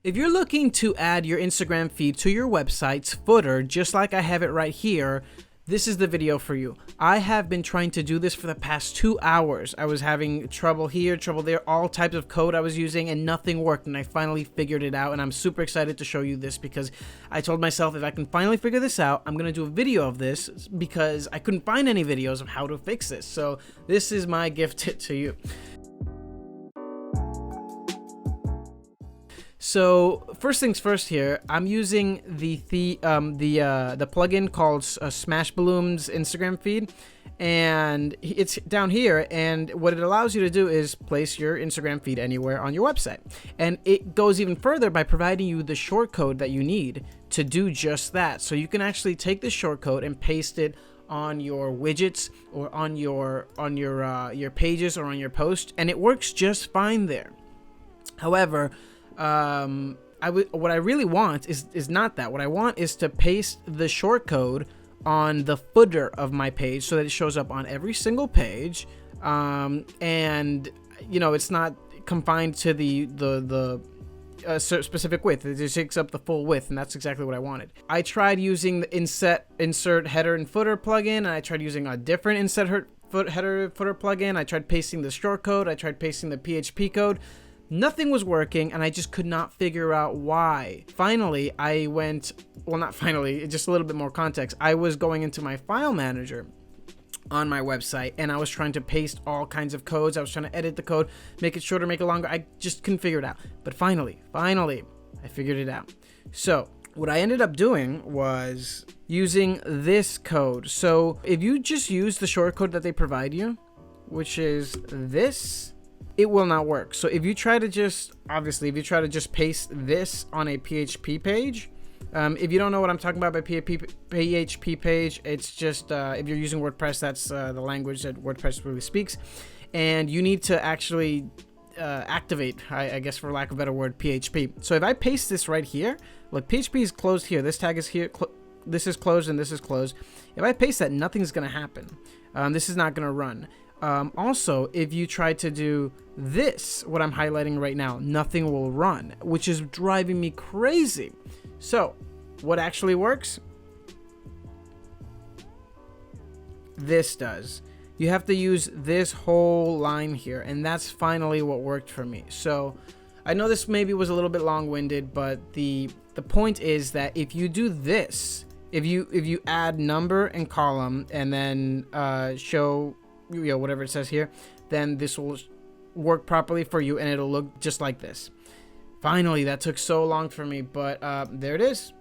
If you're looking to add your Instagram feed to your website's footer, just like I have it right here, this is the video for you. I have been trying to do this for the past 2 hours. I was having trouble here, trouble there, all types of code I was using, and nothing worked, and I finally figured it out, and I'm super excited to show you this because I told myself if I can finally figure this out, I'm going to do a video of this because I couldn't find any videos of how to fix this. So this is my gift to you. So first things first here, I'm using the plugin called SmashBalloon's Instagram feed, and it's down here, and what it allows you to do is place your Instagram feed anywhere on your website. And it goes even further by providing you the shortcode that you need to do just that. So you can actually take the shortcode and paste it on your widgets or on your pages or on your post, and it works just fine there. However, what I really want is not that. What I want is to paste the shortcode on the footer of my page so that it shows up on every single page, and you know, it's not confined to the specific width. It just takes up the full width, and that's exactly what I wanted. I tried using the insert header and footer plugin, and I tried using a different header footer plugin. I tried pasting the shortcode. I tried pasting the PHP code. Nothing was working, and I just could not figure out why. Finally, I went, well, not finally, just a little bit more context. I was going into my file manager on my website, and I was trying to paste all kinds of codes. I was trying to edit the code, make it shorter, make it longer. I just couldn't figure it out. But finally, I figured it out. So what I ended up doing was using this code. So if you just use the shortcode that they provide you, which is this, it will not work. So if you try to just paste this on a PHP page, if you don't know what I'm talking about by PHP page, it's just if you're using WordPress, that's the language that WordPress really speaks, and you need to actually activate, I guess for lack of a better word, PHP. So if I paste this right here, look, PHP is closed here, this tag is here, this is closed, and this is closed. If I paste that, nothing's gonna happen. This is not gonna run. Also, if you try to do this, what I'm highlighting right now, nothing will run, which is driving me crazy. So what actually works? This does. You have to use this whole line here, and that's finally what worked for me. So I know this maybe was a little bit long-winded, but the point is that if you do this, if you add number and column and then show, you know, whatever it says here, then this will work properly for you, and it'll look just like this. Finally, that took so long for me, but there it is.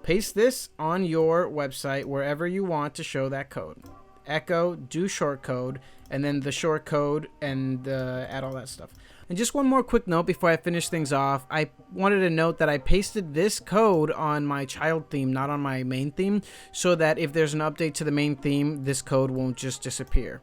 Paste this on your website wherever you want to show that code. Echo, do shortcode, and then the shortcode, and add all that stuff. And just one more quick note before I finish things off. I wanted to note that I pasted this code on my child theme, not on my main theme, so that if there's an update to the main theme, this code won't just disappear.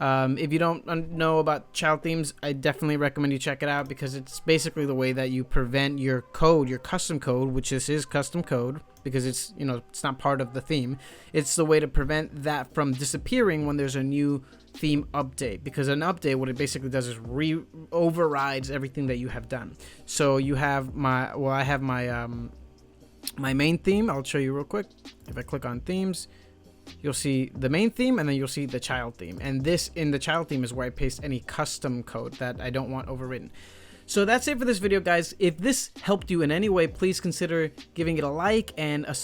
If you don't know about child themes, I definitely recommend you check it out, because it's basically the way that you prevent your code, your custom code, which this is custom code, because it's, you know, it's not part of the theme. It's the way to prevent that from disappearing when there's a new theme update, because an update, what it basically does is overrides everything that you have done. So you have I have my my main theme. I'll show you real quick. If I click on themes, you'll see the main theme, and then you'll see the child theme. And this, in the child theme, is where I paste any custom code that I don't want overwritten. So that's it for this video, guys. If this helped you in any way, please consider giving it a like and a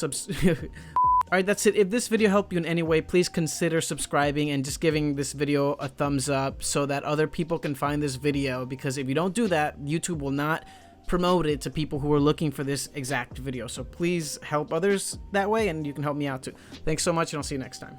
Alright, that's it. If this video helped you in any way, please consider subscribing and just giving this video a thumbs up so that other people can find this video, because if you don't do that, YouTube will not promote it to people who are looking for this exact video. So please help others that way, and you can help me out too. Thanks so much, and I'll see you next time.